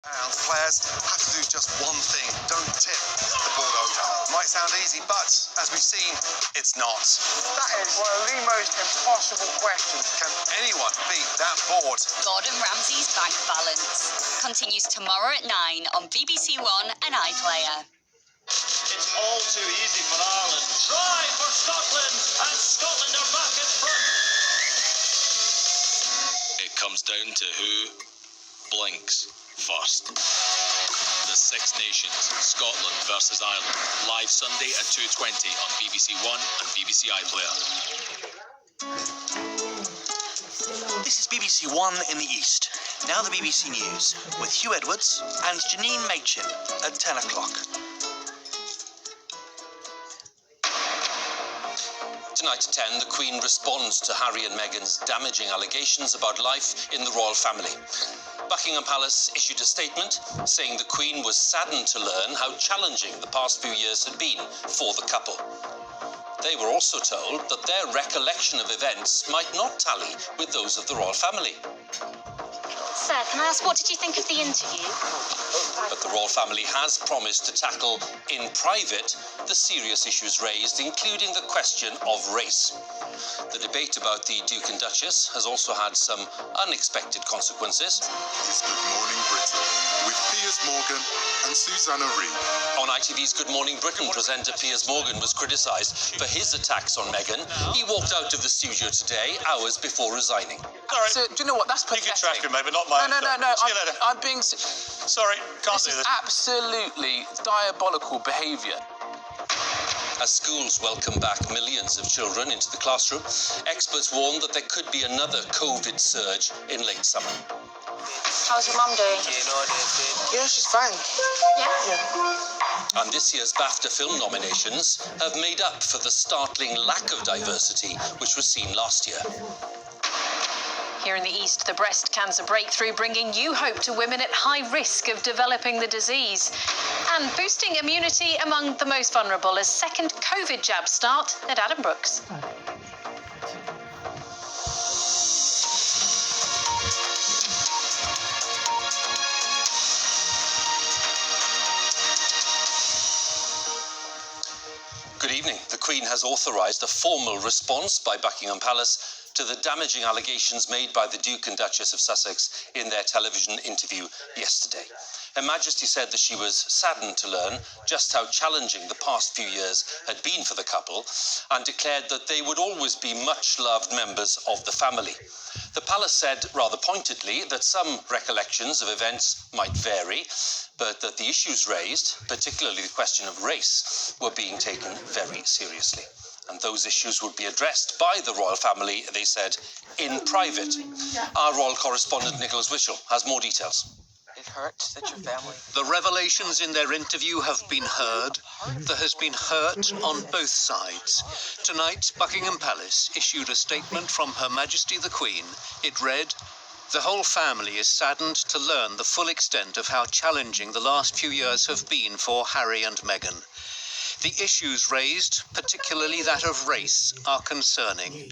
And players have to do just one thing. Don't tip the board over. Might sound easy, but as we've seen, it's not. That is one of the most impossible questions. Can anyone beat that board? Gordon Ramsay's bank balance continues tomorrow at 9 on BBC One and iPlayer. It's all too easy for Ireland. Try for Scotland, and Scotland are back in front. It comes down to who blinks first. The Six Nations, Scotland versus Ireland, live Sunday at 2:20 on BBC One and BBC iPlayer. This is BBC One in the East. Now the BBC News with Hugh Edwards and Janine Machin at 10 o'clock. Tonight at 10, the Queen responds to Harry and Meghan's damaging allegations about life in the royal family. Buckingham Palace issued a statement saying the Queen was saddened to learn how challenging the past few years had been for the couple. They were also told that their recollection of events might not tally with those of the royal family. Sir, can I ask, what did you think of the interview? But the royal family has promised to tackle in private the serious issues raised, including the question of race. The debate about the Duke and Duchess has also had some unexpected consequences. It's Good Morning Britain with Piers Morgan and Susanna Reid. On ITV's Good Morning Britain, presenter Piers Morgan was criticised for his attacks on Meghan. He walked out of the studio today, hours before resigning. All right. So, do you know what? That's You pathetic. can track him, mate, but not my... No. See you later. I'm being... Sorry, can't This do is this. absolutely diabolical behaviour. As schools welcome back millions of children into the classroom, experts warn that there could be another COVID surge in late summer. How's your mum doing? Yeah, she's fine. Yeah? And this year's BAFTA film nominations have made up for the startling lack of diversity which was seen last year. Here in the East, the breast cancer breakthrough bringing new hope to women at high risk of developing the disease and boosting immunity among the most vulnerable as second COVID jabs start at Addenbrooke's. Good evening. The Queen has authorised a formal response by Buckingham Palace to the damaging allegations made by the Duke and Duchess of Sussex in their television interview yesterday. Her Majesty said that she was saddened to learn just how challenging the past few years had been for the couple and declared that they would always be much-loved members of the family. The palace said, rather pointedly, that some recollections of events might vary, but that the issues raised, particularly the question of race, were being taken very seriously. And those issues would be addressed by the royal family, they said, in private. Our royal correspondent Nicholas Wishel has more details. It hurts that your family... The revelations in their interview have been heard. There has been hurt on both sides. Tonight, Buckingham Palace issued a statement from Her Majesty the Queen. It read, "The whole family is saddened to learn the full extent of how challenging the last few years have been for Harry and Meghan. The issues raised, particularly that of race, are concerning.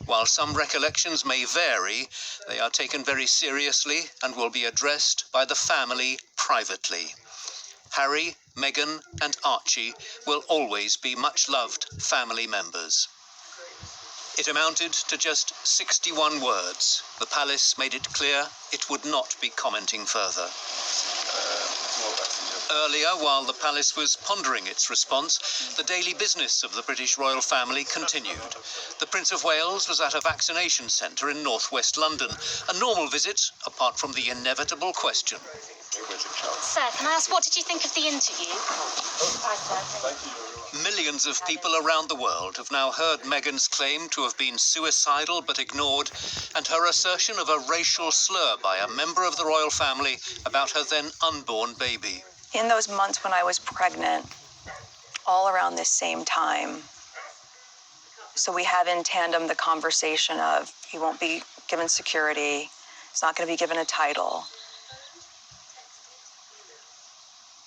While some recollections may vary, they are taken very seriously and will be addressed by the family privately. Harry, Meghan and Archie will always be much-loved family members." It amounted to just 61 words. The palace made it clear it would not be commenting further. Earlier, while the palace was pondering its response, the daily business of the British royal family continued. The Prince of Wales was at a vaccination centre in northwest London, a normal visit apart from the inevitable question. Sir, can I ask, what did you think of the interview? Millions of people around the world have now heard Meghan's claim to have been suicidal but ignored, and her assertion of a racial slur by a member of the royal family about her then unborn baby. In those months when I was pregnant, all around this same time, so we had in tandem the conversation of he won't be given security, he's not going to be given a title,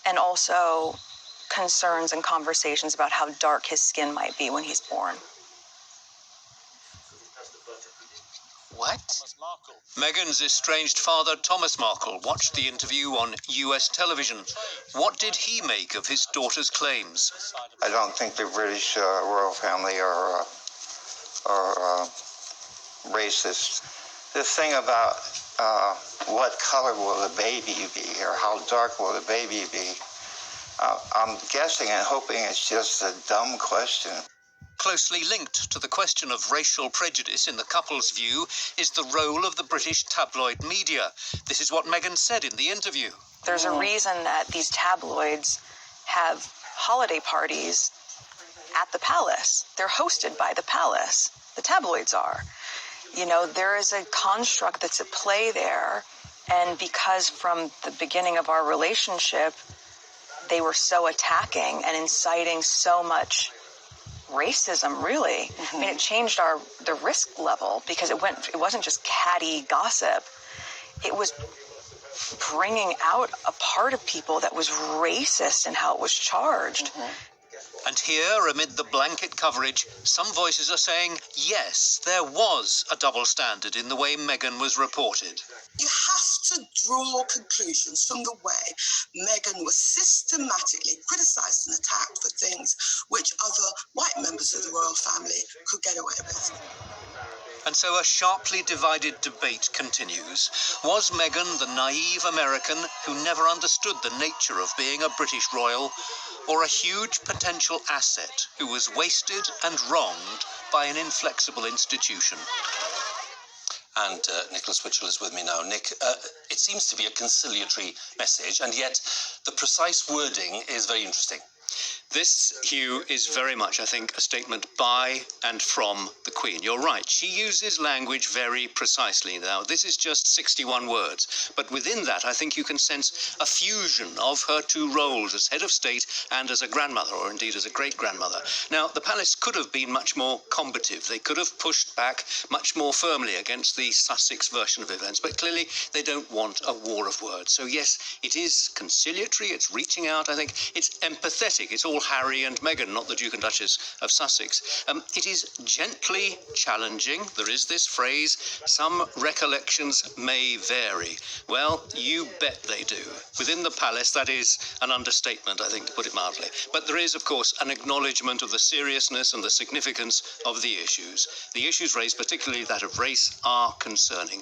and also concerns and conversations about how dark his skin might be when he's born. What? Meghan's estranged father, Thomas Markle, watched the interview on US television. What did he make of his daughter's claims? I don't think the British royal family are racist. The thing about what color will the baby be or how dark will the baby be, I'm guessing and hoping it's just a dumb question. Closely linked to the question of racial prejudice in the couple's view is the role of the British tabloid media. This is what Meghan said in the interview. There's a reason that these tabloids have holiday parties at the palace. They're hosted by the palace. The tabloids are. You know, there is a construct that's at play there. And because from the beginning of our relationship, they were so attacking and inciting so much racism, really. I mean, it changed the risk level because it wasn't just catty gossip. It was bringing out a part of people that was racist in how it was charged. And here, amid the blanket coverage, some voices are saying, yes, there was a double standard in the way Meghan was reported. You have to draw conclusions from the way Meghan was systematically criticised and attacked for things which other white members of the royal family could get away with. And so a sharply divided debate continues. Was Meghan the naive American who never understood the nature of being a British royal, or a huge potential asset who was wasted and wronged by an inflexible institution? And Nicholas Witchell is with me now. Nick, it seems to be a conciliatory message, and yet the precise wording is very interesting. This, Hugh, is very much, I think, a statement by and from the Queen. You're right. She uses language very precisely. Now, this is just 61 words. But within that, I think you can sense a fusion of her two roles as head of state and as a grandmother, or indeed as a great-grandmother. Now, the palace could have been much more combative. They could have pushed back much more firmly against the Sussex version of events. But clearly, they don't want a war of words. So, yes, it is conciliatory. It's reaching out. I think it's empathetic. It's all Harry and Meghan, not the Duke and Duchess of Sussex. It is gently challenging. There is this phrase, some recollections may vary. Well, you bet they do. Within the palace, that is an understatement, I think, to put it mildly. But there is, of course, an acknowledgement of the seriousness and the significance of the issues. The issues raised, particularly that of race, are concerning.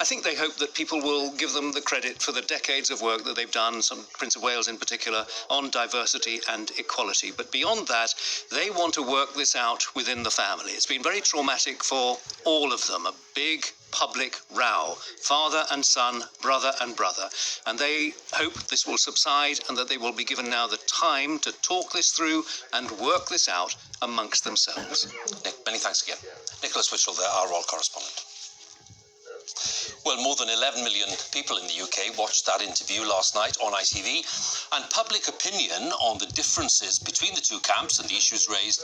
I think they hope that people will give them the credit for the decades of work that they've done, Prince of Wales in particular, on diversity and equality. But beyond that, they want to work this out within the family. It's been very traumatic for all of them, a big public row, father and son, brother and brother. And they hope this will subside and that they will be given now the time to talk this through and work this out amongst themselves. Nick, many thanks again. Nicholas Witchell there, our royal correspondent. Well, more than 11 million people in the UK watched that interview last night on ITV, and public opinion on the differences between the two camps and the issues raised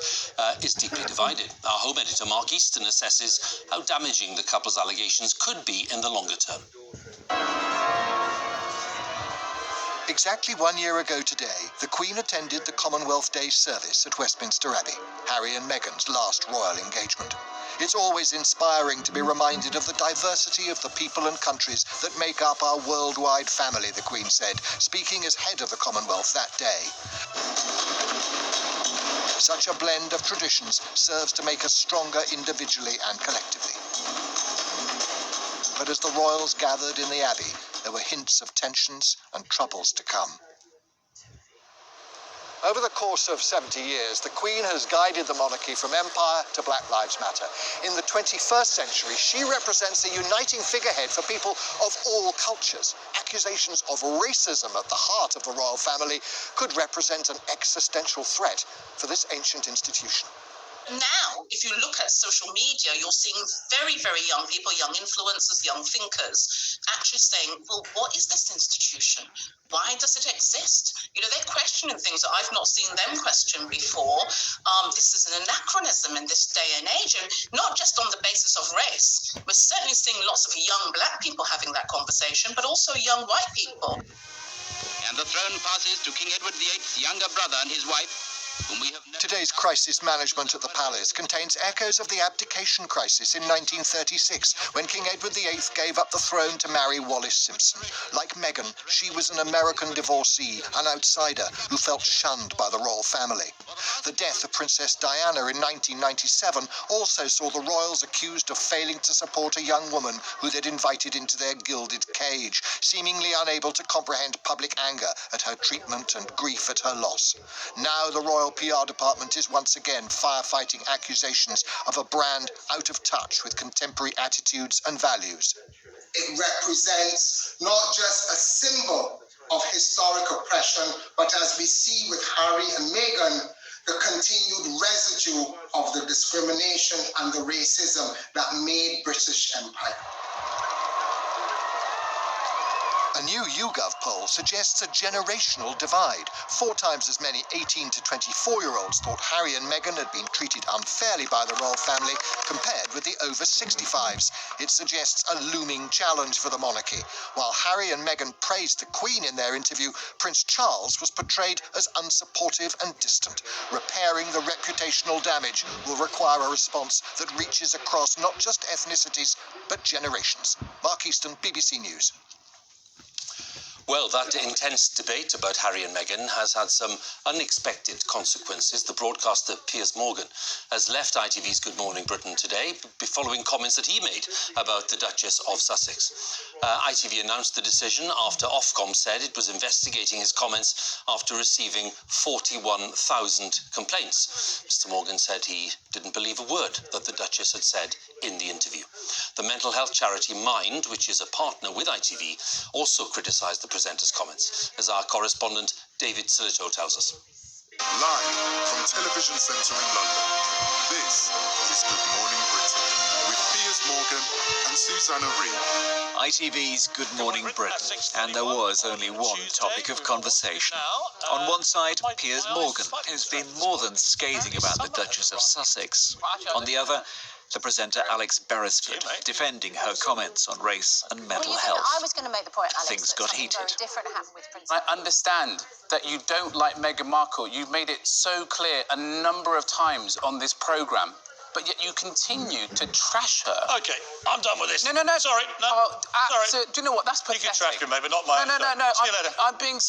is deeply divided. Our home editor, Mark Easton, assesses how damaging the couple's allegations could be in the longer term. Exactly 1 year ago today, the Queen attended the Commonwealth Day service at Westminster Abbey, Harry and Meghan's last royal engagement. It's always inspiring to be reminded of the diversity of the people and countries that make up our worldwide family, the Queen said, speaking as head of the Commonwealth that day. Such a blend of traditions serves to make us stronger individually and collectively. But as the royals gathered in the Abbey, there were hints of tensions and troubles to come. Over the course of 70 years, the Queen has guided the monarchy from empire to Black Lives Matter. In the 21st century, she represents a uniting figurehead for people of all cultures. Accusations of racism at the heart of the royal family could represent an existential threat for this ancient institution. Now, if you look at social media, you're seeing very, very young people, young influencers, young thinkers, actually saying, well, what is this institution? Why does it exist? You know, they're questioning things that I've not seen them question before. This is an anachronism in this day and age, and not just on the basis of race. We're certainly seeing lots of young black people having that conversation, but also young white people. And the throne passes to King Edward VIII's younger brother and his wife, when we have Today's crisis management at the palace contains echoes of the abdication crisis in 1936, when King Edward VIII gave up the throne to marry Wallis Simpson. Like Meghan, she was an American divorcee, an outsider who felt shunned by the royal family. The death of Princess Diana in 1997 also saw the royals accused of failing to support a young woman who they'd invited into their gilded cage, seemingly unable to comprehend public anger at her treatment and grief at her loss. Now the royal PR department is once again firefighting accusations of a brand out of touch with contemporary attitudes and values. It represents not just a symbol of historic oppression, but as we see with Harry and Meghan, the continued residue of the discrimination and the racism that made British Empire. A new YouGov poll suggests a generational divide. 4 times as many 18 to 24-year-olds thought Harry and Meghan had been treated unfairly by the royal family compared with the over 65s. It suggests a looming challenge for the monarchy. While Harry and Meghan praised the Queen in their interview, Prince Charles was portrayed as unsupportive and distant. Repairing the reputational damage will require a response that reaches across not just ethnicities, but generations. Mark Easton, BBC News. Well, that intense debate about Harry and Meghan has had some unexpected consequences. The broadcaster Piers Morgan has left ITV's Good Morning Britain today following comments that he made about the Duchess of Sussex. ITV announced the decision after Ofcom said it was investigating his comments after receiving 41,000 complaints. Mr. Morgan said he didn't believe a word that the Duchess had said in the interview. The mental health charity Mind, which is a partner with ITV, also criticised the presenter's comments, as our correspondent David Silito tells us. Live from Television Centre in London, this is Good Morning Britain with Piers Morgan and Susanna Reid. ITV's Good Morning Britain, and there was only one topic of conversation. On one side, Piers Morgan, who's been more than scathing about the Duchess of Sussex. On the other, the presenter Alex Beresford, defending her comments on race and mental health. I was going to make the point, Alex, things got heated. very different happened with Prince. I understand that you don't like Meghan Markle. You've made it so clear a number of times on this programme, but yet you continue to trash her. Okay, I'm done with this. No. Sorry, no. Sorry. So, do you know what? That's pathetic. You can trash me, maybe not mine. No. See you later. I'm being...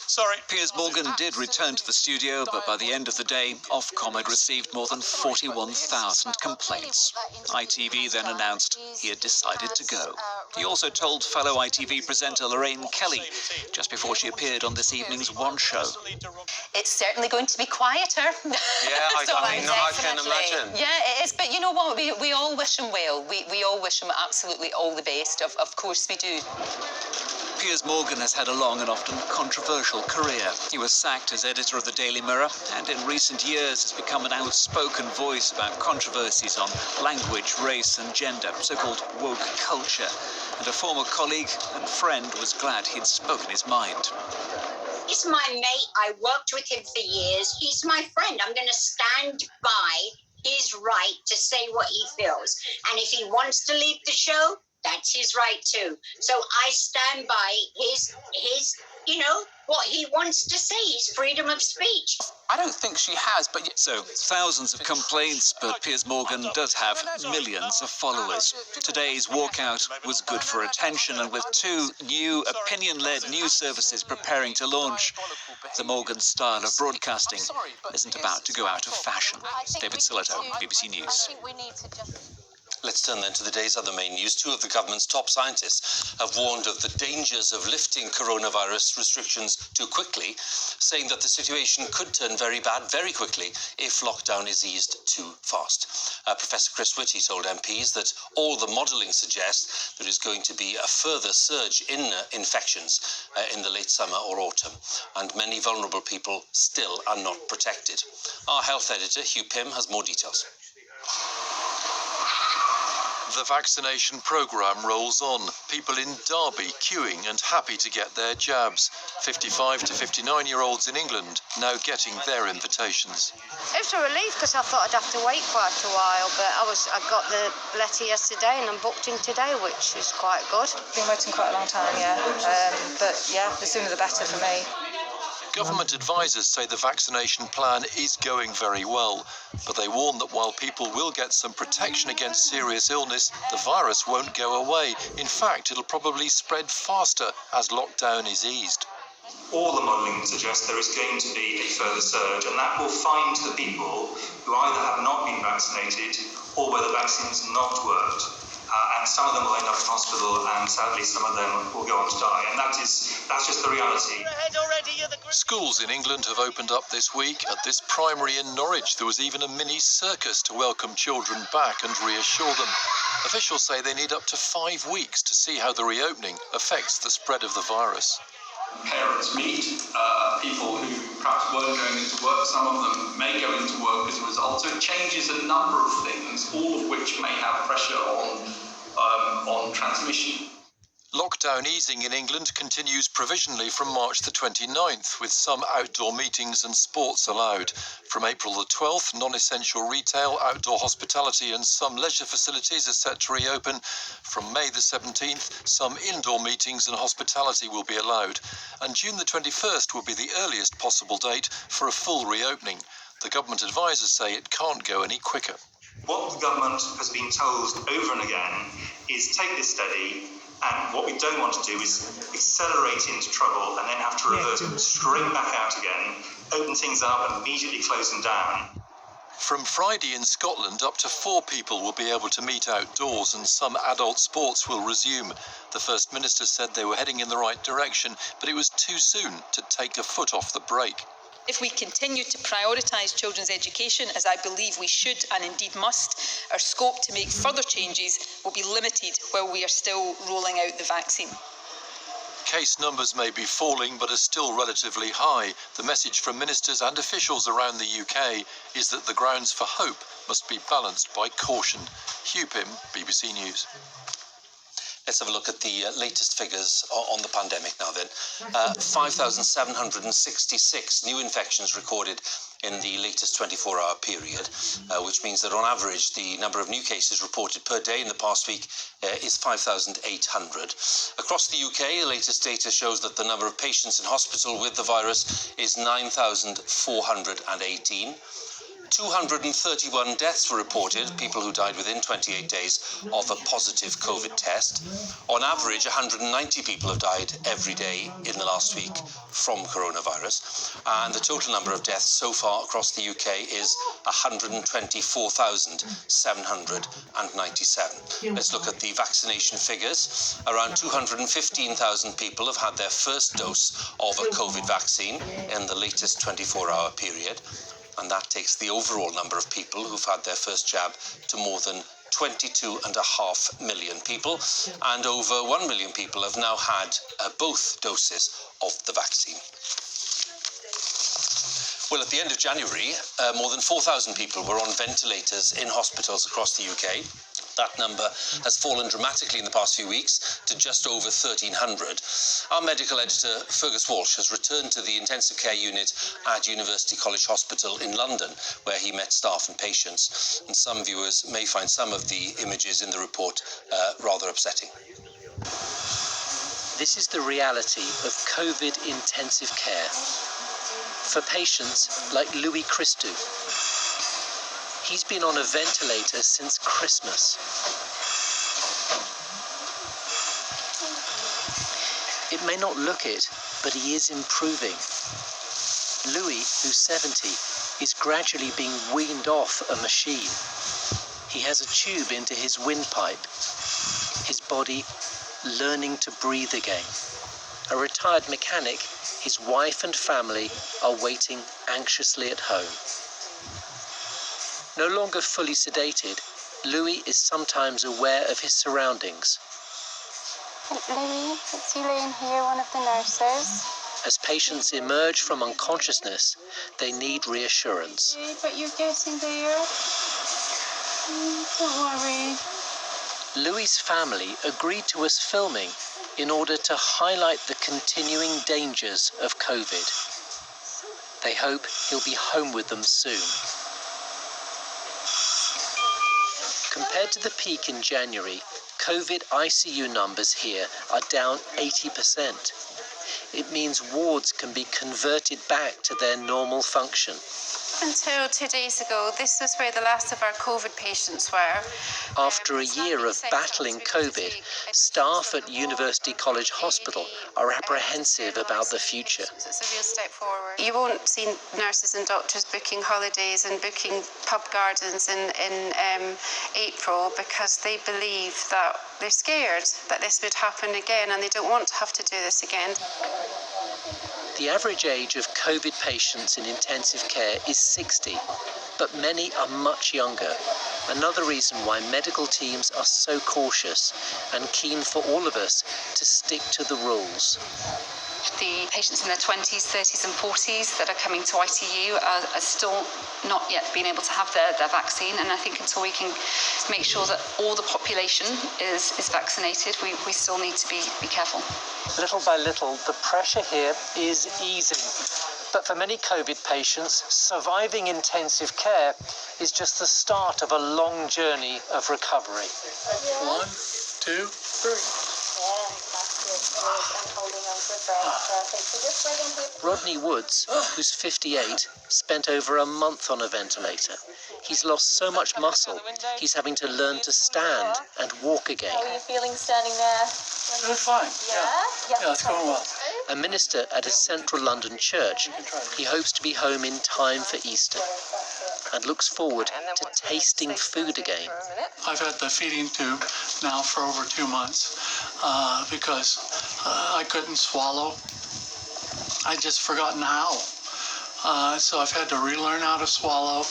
Sorry. Piers Morgan did return to the studio, but by the end of the day, Ofcom had received more than 41,000 complaints. ITV then announced he had decided to go. He also told fellow ITV presenter Lorraine Kelly just before she appeared on this evening's One Show. It's certainly going to be quieter. Yeah, I can imagine. Yeah, it is. But you know what? We all wish him well. We all wish him absolutely all the best. Of course we do. Piers Morgan has had a long and often controversial career. He was sacked as editor of the Daily Mirror and in recent years has become an outspoken voice about controversies on language, race and gender, so-called woke culture. And a former colleague and friend was glad he'd spoken his mind. He's my mate. I worked with him for years. He's my friend. I'm going to stand by his right to say what he feels. And if he wants to leave the show, that's his right too. So I stand by his, what he wants to say, his freedom of speech. I don't think she has, but... So, thousands of complaints, but Piers Morgan does have millions of followers. Today's walkout was good for attention, and with 2 new opinion-led news services preparing to launch, the Morgan style of broadcasting isn't about to go out of fashion. David Silito, BBC News. Let's turn then to the day's other main news. 2 of the government's top scientists have warned of the dangers of lifting coronavirus restrictions too quickly, saying that the situation could turn very bad very quickly if lockdown is eased too fast. Professor Chris Whitty told MPs that all the modelling suggests there is going to be a further surge in infections in the late summer or autumn, and many vulnerable people still are not protected. Our health editor, Hugh Pym, has more details. The vaccination programme rolls on. People in Derby queuing and happy to get their jabs. 55 to 59-year-olds in England now getting their invitations. It was a relief because I thought I'd have to wait quite a while, but I got the letter yesterday and I'm booked in today, which is quite good. Been waiting quite a long time, yeah. But yeah, the sooner the better for me. Government advisors say the vaccination plan is going very well, but they warn that while people will get some protection against serious illness, the virus won't go away. In fact, it'll probably spread faster as lockdown is eased. All the modelling suggests there is going to be a further surge, and that will find the people who either have not been vaccinated or where the vaccine's not worked. And some of them will end up in hospital, and sadly some of them will go on to die. And that's just the reality. Schools in England have opened up this week. At this primary in Norwich, there was even a mini circus to welcome children back and reassure them. Officials say they need up to 5 weeks to see how the reopening affects the spread of the virus. Parents meet people who perhaps weren't going into work. Some of them may go into work as a result. So it changes a number of things, all of which may have pressure on transmission. Lockdown easing in England continues provisionally from March the 29th, with some outdoor meetings and sports allowed. From April the 12th, non-essential retail, outdoor hospitality and some leisure facilities are set to reopen. From May the 17th, some indoor meetings and hospitality will be allowed. And June the 21st will be the earliest possible date for a full reopening. The government advisors say it can't go any quicker. What the government has been told over and again is take this steady, and what we don't want to do is accelerate into trouble and then have to revert straight back out again, open things up and immediately close them down. From Friday in Scotland, up to 4 people will be able to meet outdoors and some adult sports will resume. The First Minister said they were heading in the right direction, but it was too soon to take a foot off the brake. If we continue to prioritise children's education, as I believe we should and indeed must, our scope to make further changes will be limited while we are still rolling out the vaccine. Case numbers may be falling but are still relatively high. The message from ministers and officials around the UK is that the grounds for hope must be balanced by caution. Hugh Pym, BBC News. Let's have a look at the latest figures on the pandemic now then. 5,766 new infections recorded in the latest 24-hour period, which means that on average the number of new cases reported per day in the past week is 5,800. Across the UK, the latest data shows that the number of patients in hospital with the virus is 9,418. 231 deaths were reported, people who died within 28 days of a positive COVID test. On average, 190 people have died every day in the last week from coronavirus. And the total number of deaths so far across the UK is 124,797. Let's look at the vaccination figures. Around 215,000 people have had their first dose of a COVID vaccine in the latest 24-hour period. And that takes the overall number of people who've had their first jab to more than 22.5 million people, and over 1 million people have now had both doses of the vaccine. Well, at the end of January, more than 4,000 people were on ventilators in hospitals across the UK. That number has fallen dramatically in the past few weeks to just over 1,300. Our medical editor, Fergus Walsh, has returned to the intensive care unit at University College Hospital in London, where he met staff and patients. And some viewers may find some of the images in the report rather upsetting. This is the reality of COVID intensive care for patients like Louis Christou. He's been on a ventilator since Christmas. It may not look it, but he is improving. Louis, who's 70, is gradually being weaned off a machine. He has a tube into his windpipe, his body learning to breathe again. A retired mechanic, his wife and family are waiting anxiously at home. No longer fully sedated, Louis is sometimes aware of his surroundings. Louis, it's Elaine here, one of the nurses. As patients emerge from unconsciousness, they need reassurance. Okay, but you're getting there. Don't worry. Louis' family agreed to us filming in order to highlight the continuing dangers of COVID. They hope he'll be home with them soon. Compared to the peak in January, COVID ICU numbers here are down 80%. it means wards can be converted back to their normal function. Until 2 days ago, this was where the last of our COVID patients were. After a year of battling COVID, staff at University College Hospital are apprehensive about the future. It's a real step forward. You won't see nurses and doctors booking holidays and booking pub gardens in April because they believe that they're scared that this would happen again and they don't want to have to do this again. The average age of COVID patients in intensive care is 60, but many are much younger. Another reason why medical teams are so cautious and keen for all of us to stick to the rules. The patients in their 20s, 30s and 40s that are coming to ITU are still not yet being able to have their vaccine, and I think until we can make sure that all the population is vaccinated, we still need to be careful. Little by little, the pressure here is easing. But for many COVID patients, surviving intensive care is just the start of a long journey of recovery. 1, 2, 3. Rodney Woods, who's 58, spent over a month on a ventilator. He's lost so much muscle, he's having to learn to stand and walk again. How are you feeling standing there? That's fine. Yeah, it's going well. A minister at a central London church, he hopes to be home in time for Easter and looks forward to tasting food again. I've had the feeding tube now for over 2 months because I couldn't swallow. I'd just forgotten how. So I've had to relearn how to swallow.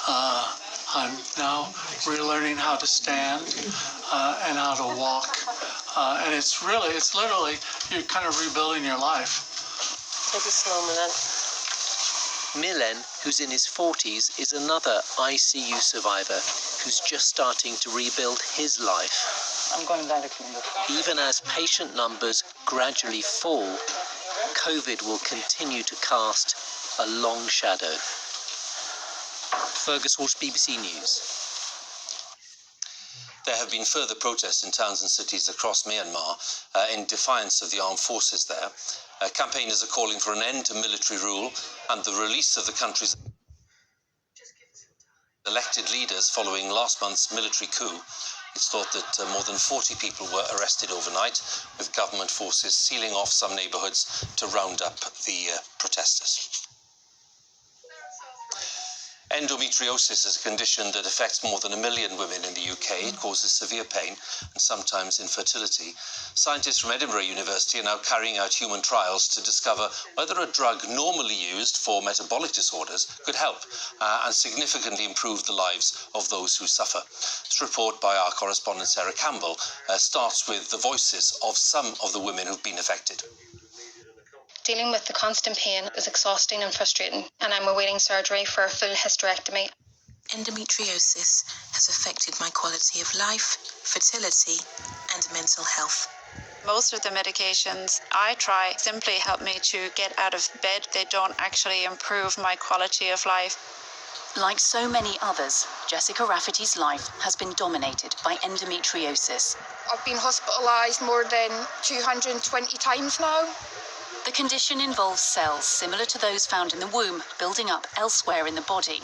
I'm now relearning how to stand and how to walk. And it's literally, you're kind of rebuilding your life. Take it slow, Milen. Milen, who's in his 40s, is another ICU survivor who's just starting to rebuild his life. I'm going directly. Even as patient numbers gradually fall, COVID will continue to cast a long shadow. Fergus Walsh, BBC News. There have been further protests in towns and cities across Myanmar in defiance of the armed forces there. Campaigners are calling for an end to military rule and the release of the country's elected leaders following last month's military coup. It's thought that more than 40 people were arrested overnight, with government forces sealing off some neighbourhoods to round up the protesters. Endometriosis is a condition that affects more than 1 million women in the UK. It causes severe pain and sometimes infertility. Scientists from Edinburgh University are now carrying out human trials to discover whether a drug normally used for metabolic disorders could help and significantly improve the lives of those who suffer. This report by our correspondent Sarah Campbell starts with the voices of some of the women who've been affected. Dealing with the constant pain is exhausting and frustrating, and I'm awaiting surgery for a full hysterectomy. Endometriosis has affected my quality of life, fertility, and mental health. Most of the medications I try simply help me to get out of bed. They don't actually improve my quality of life. Like so many others, Jessica Rafferty's life has been dominated by endometriosis. I've been hospitalised more than 220 times now. The condition involves cells similar to those found in the womb building up elsewhere in the body.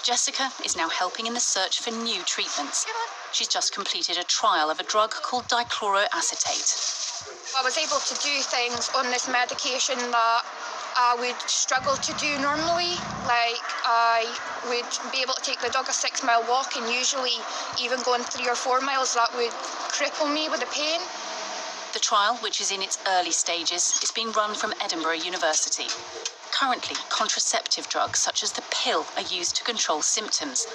Jessica is now helping in the search for new treatments. She's just completed a trial of a drug called dichloroacetate. I was able to do things on this medication that I would struggle to do normally. Like I would be able to take the dog a 6-mile walk, and usually even going 3 or 4 miles, that would cripple me with the pain. The trial, which is in its early stages, is being run from Edinburgh University. Currently, contraceptive drugs such as the pill are used to control symptoms.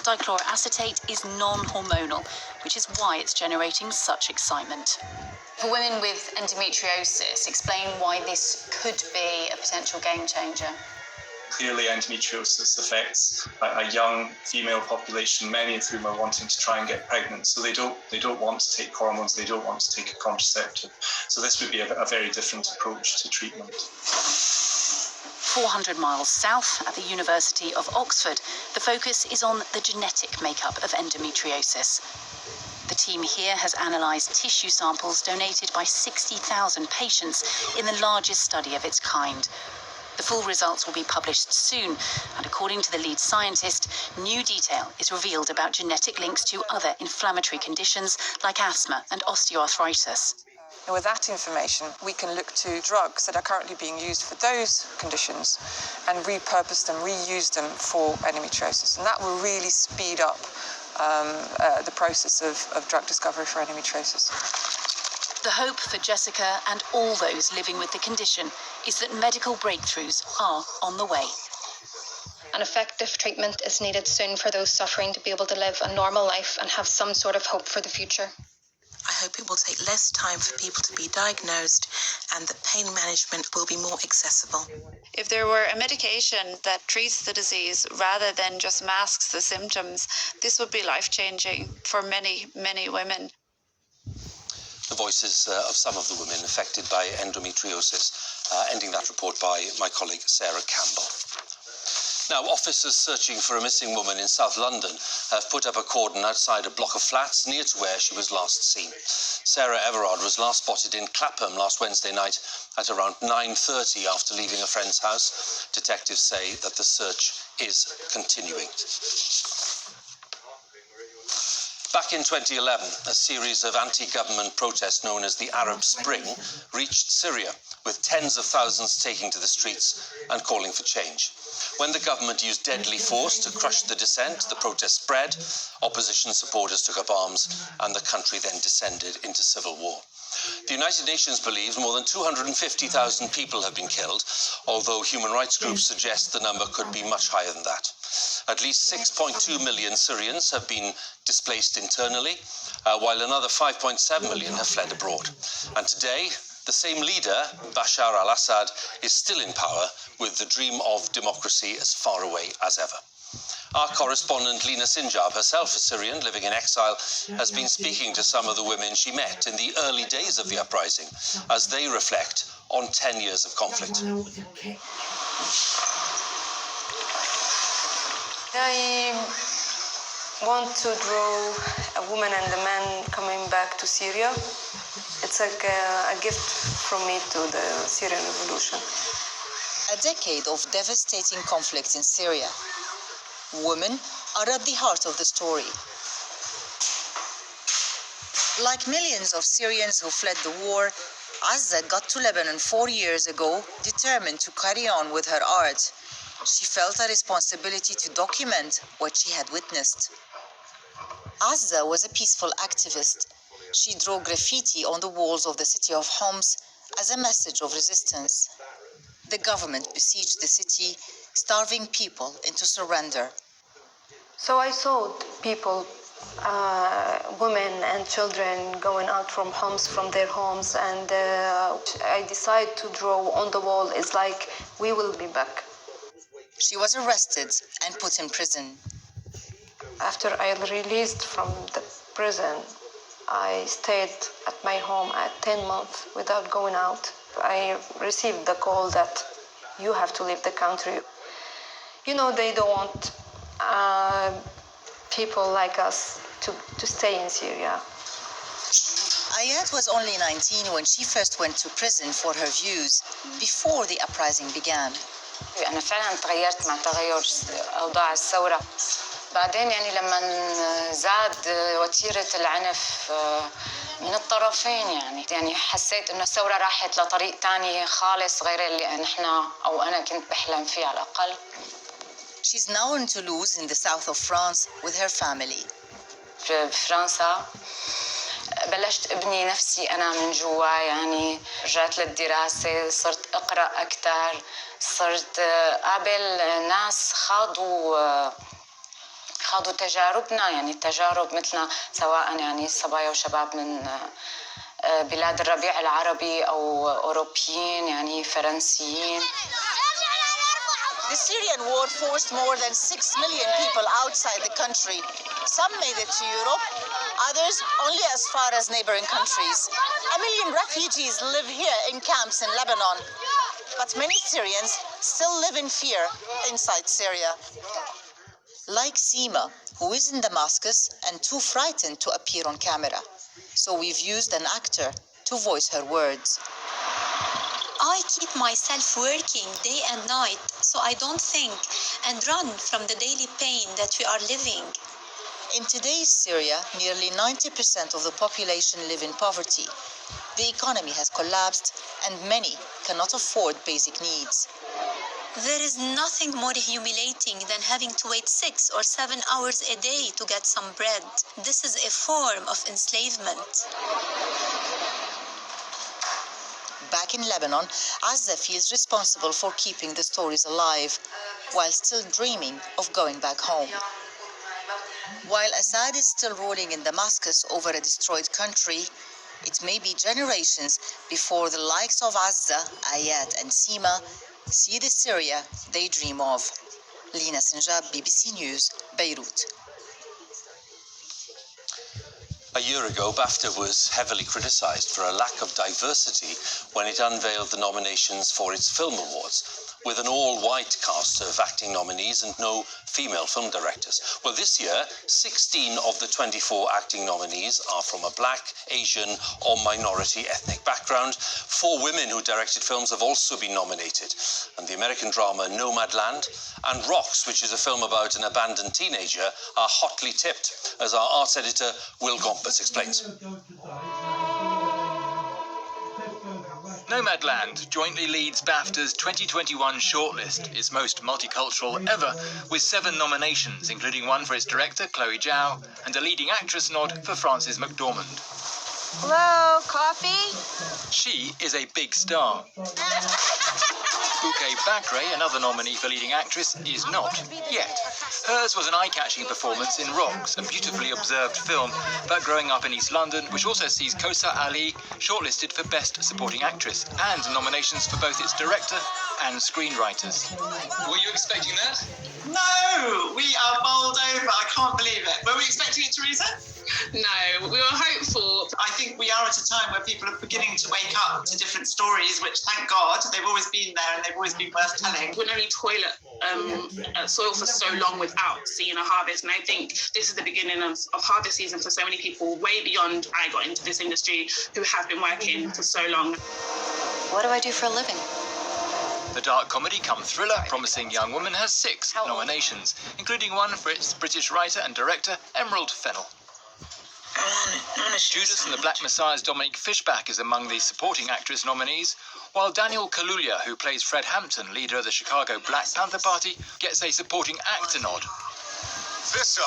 Dichloroacetate is non-hormonal, which is why it's generating such excitement. For women with endometriosis, explain why this could be a potential game changer. Clearly, endometriosis affects a young female population, many of whom are wanting to try and get pregnant. So they don't want to take hormones, they don't want to take a contraceptive. So this would be a very different approach to treatment. 400 miles south at the University of Oxford, the focus is on the genetic makeup of endometriosis. The team here has analysed tissue samples donated by 60,000 patients in the largest study of its kind. The full results will be published soon, and according to the lead scientist, new detail is revealed about genetic links to other inflammatory conditions like asthma and osteoarthritis. With that information, we can look to drugs that are currently being used for those conditions and repurpose them, reuse them for endometriosis. And that will really speed up the process of drug discovery for endometriosis. The hope for Jessica and all those living with the condition is that medical breakthroughs are on the way. An effective treatment is needed soon for those suffering to be able to live a normal life and have some sort of hope for the future. I hope it will take less time for people to be diagnosed and that pain management will be more accessible. If there were a medication that treats the disease rather than just masks the symptoms, this would be life-changing for many, many women. The voices of some of the women affected by endometriosis, ending that report by my colleague Sarah Campbell. Now, officers searching for a missing woman in South London have put up a cordon outside a block of flats near to where she was last seen. Sarah Everard was last spotted in Clapham last Wednesday night at around 9:30 after leaving a friend's house. Detectives say that the search is continuing. Back in 2011, a series of anti-government protests known as the Arab Spring reached Syria, with tens of thousands taking to the streets and calling for change. When the government used deadly force to crush the dissent, the protests spread, opposition supporters took up arms, and the country then descended into civil war. The United Nations believes more than 250,000 people have been killed, although human rights groups suggest the number could be much higher than that. At least 6.2 million Syrians have been displaced internally, while another 5.7 million have fled abroad. And today, the same leader, Bashar al-Assad, is still in power, with the dream of democracy as far away as ever. Our correspondent Lina Sinjab, herself a Syrian living in exile, has been speaking to some of the women she met in the early days of the uprising as they reflect on 10 years of conflict. I want to draw a woman and a man coming back to Syria. It's like a gift from me to the Syrian revolution. A decade of devastating conflict in Syria. Women are at the heart of the story. Like millions of Syrians who fled the war, Azza got to Lebanon 4 years ago, determined to carry on with her art. She felt a responsibility to document what she had witnessed. Azza was a peaceful activist. She drew graffiti on the walls of the city of Homs as a message of resistance. The government besieged the city, starving people into surrender. So I saw people, women and children going out from Homs, from their homes, and I decided to draw on the wall. It's like, we will be back. She was arrested and put in prison. After I released from the prison, I stayed at my home at 10 months without going out. I received the call that you have to leave the country. You know, they don't want people like us to stay in Syria. Ayat was only 19 when she first went to prison for her views, before the uprising began. أنا فعلا تغيرت مع تغير أوضاع الثورة. بعدين يعني لما زاد وتيرة العنف من الطرفين يعني حسيت إنه الثورة راحت لطريق تاني خالص غير اللي نحن أو أنا كنت بحلم فيه على الأقل. She's now in Toulouse in the south of France with her family. في فرنسا بلشت ابني نفسي أنا من جوا يعني رجعت للدراسة صرت أقرأ أكثر صرت قابل ناس خاضوا تجاربنا يعني تجارب مثلنا سواء يعني صبايا وشباب من بلاد الربيع العربي أو أوروبيين يعني فرنسيين. The Syrian war forced more than 6 million people outside the country. Some made it to Europe, others only as far as neighboring countries. 1 million refugees live here in camps in Lebanon. But many Syrians still live in fear inside Syria. like Seema, who is in Damascus and too frightened to appear on camera. So we've used an actor to voice her words. I keep myself working day and night so I don't think and run from the daily pain that we are living. In today's Syria, nearly 90% of the population live in poverty. The economy has collapsed and many cannot afford basic needs. There is nothing more humiliating than having to wait 6 or 7 hours a day to get some bread. This is a form of enslavement. Back in Lebanon, Azza feels responsible for keeping the stories alive, while still dreaming of going back home. While Assad is still ruling in Damascus over a destroyed country, it may be generations before the likes of Azza, Ayat and Seema see the Syria they dream of. Lina Sinjab, BBC News, Beirut. A year ago, BAFTA was heavily criticised for a lack of diversity when it unveiled the nominations for its film awards, with an all-white cast of acting nominees and no female film directors. Well, this year, 16 of the 24 acting nominees are from a black, Asian or minority ethnic background. 4 women who directed films have also been nominated, and the American drama Nomadland and Rocks, which is a film about an abandoned teenager, are hotly tipped, as our arts editor Will Gompertz explains. Nomadland jointly leads BAFTA's 2021 shortlist, its most multicultural ever, with 7 nominations, including one for its director, Chloe Zhao, and a leading actress nod for Frances McDormand. Hello, coffee? She is a big star. Bouquet Bakray, another nominee for leading actress, is not yet. Hers was an eye-catching performance in Rocks, a beautifully observed film about growing up in East London, which also sees Kauthar Ali shortlisted for Best Supporting Actress and nominations for both its director and screenwriters. Were you expecting that? No! We are bowled over. I can't believe it. Were we expecting it, Teresa? No, we were hopeful. I think we are at a time where people are beginning to wake up to different stories, which, thank God, they've always been there and they've always been worth telling. We can only toil at soil for so long without seeing a harvest, and I think this is the beginning of harvest season for so many people, way beyond I got into this industry, who have been working for so long. What do I do for a living? The dark comedy come thriller Promising Young Woman has 6 nominations, including one for its British writer and director, Emerald Fennell. Judas and the Black Messiah's Dominique Fishback is among the supporting actress nominees, while Daniel Kaluuya, who plays Fred Hampton, leader of the Chicago Black Panther Party, gets a supporting actor nod. This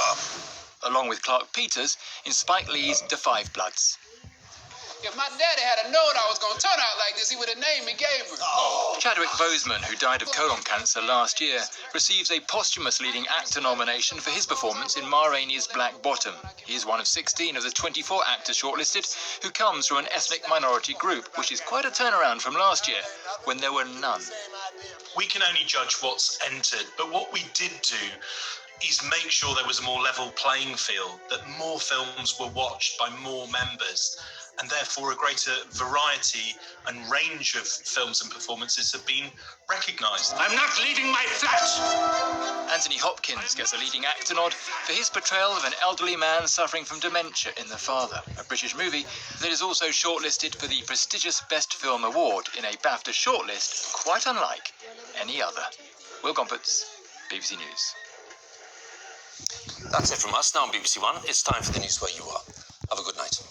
along with Clark Peters in Spike Lee's The Five Bloods. If my daddy had known I was going to turn out like this, he would have named me Gabriel. Chadwick Boseman, who died of colon cancer last year, receives a posthumous leading actor nomination for his performance in Ma Rainey's Black Bottom. He is one of 16 of the 24 actors shortlisted who comes from an ethnic minority group, which is quite a turnaround from last year, when there were none. We can only judge what's entered, but what we did do is make sure there was a more level playing field, that more films were watched by more members, and therefore a greater variety and range of films and performances have been recognised. I'm not leaving my flat! Anthony Hopkins gets a leading actor nod for his portrayal of an elderly man suffering from dementia in The Father, a British movie that is also shortlisted for the prestigious Best Film Award in a BAFTA shortlist quite unlike any other. Will Gompertz, BBC News. That's it from us now on BBC One. It's time for the news where you are. Have a good night.